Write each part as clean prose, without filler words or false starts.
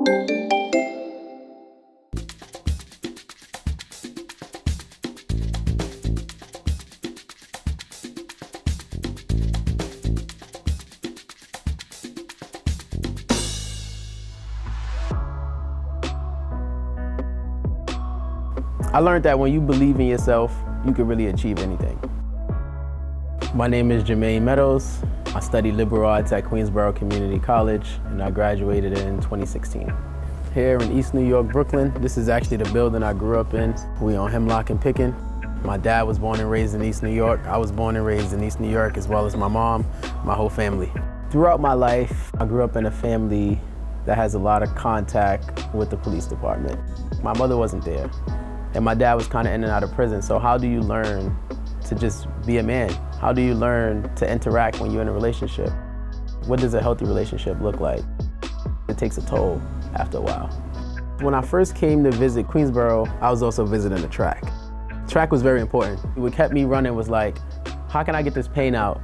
I learned that when you believe in yourself, you can really achieve anything. My name is Jermaine Meadows. I studied liberal arts at Queensborough Community College, and I graduated in 2016. Here in East New York, Brooklyn, this is actually the building I grew up in. We on Hemlock and Pickin. My dad was born and raised in East New York. I was born and raised in East New York, as well as my mom, my whole family. Throughout my life, I grew up in a family that has a lot of contact with the police department. My mother wasn't there, and my dad was kind of in and out of prison. So how do you learn to just be a man? How do you learn to interact when you're in a relationship? What does a healthy relationship look like? It takes a toll after a while. When I first came to visit Queensborough, I was also visiting the track. Track was very important. What kept me running was like, how can I get this pain out?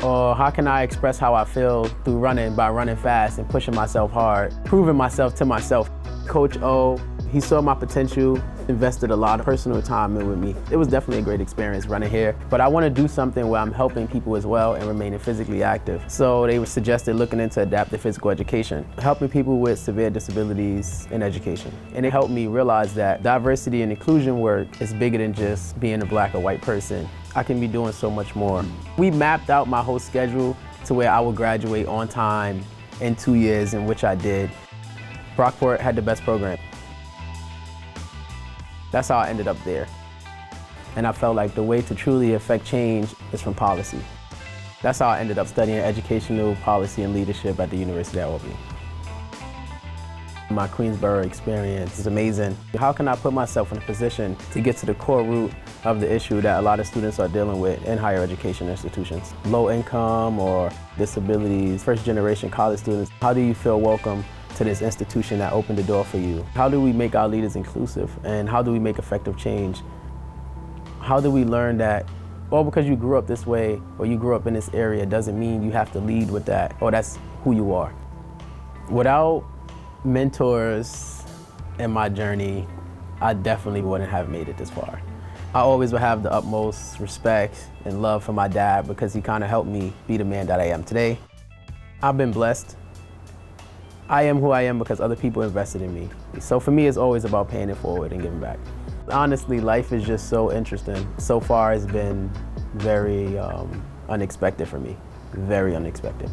Or how can I express how I feel through running by running fast and pushing myself hard, proving myself to myself. Coach O, he saw my potential, invested a lot of personal time in with me. It was definitely a great experience running here, but I want to do something where I'm helping people as well and remaining physically active. So they suggested looking into adaptive physical education, helping people with severe disabilities in education. And it helped me realize that diversity and inclusion work is bigger than just being a black or white person. I can be doing so much more. We mapped out my whole schedule to where I would graduate on time in 2 years, in which I did. Brockport had the best program. That's how I ended up there. And I felt like the way to truly affect change is from policy. That's how I ended up studying educational policy and leadership at the University of Albany. My Queensborough experience is amazing. How can I put myself in a position to get to the core root of the issue that a lot of students are dealing with in higher education institutions? Low income or disabilities, first generation college students. How do you feel welcome to this institution that opened the door for you? How do we make our leaders inclusive, and how do we make effective change? How do we learn that, well, because you grew up this way or you grew up in this area doesn't mean you have to lead with that, or that's who you are. Without mentors in my journey, I definitely wouldn't have made it this far. I always would have the utmost respect and love for my dad because he kind of helped me be the man that I am today. I've been blessed. I am who I am because other people invested in me. So for me, it's always about paying it forward and giving back. Honestly, life is just so interesting. So far, it's been very unexpected for me, very unexpected.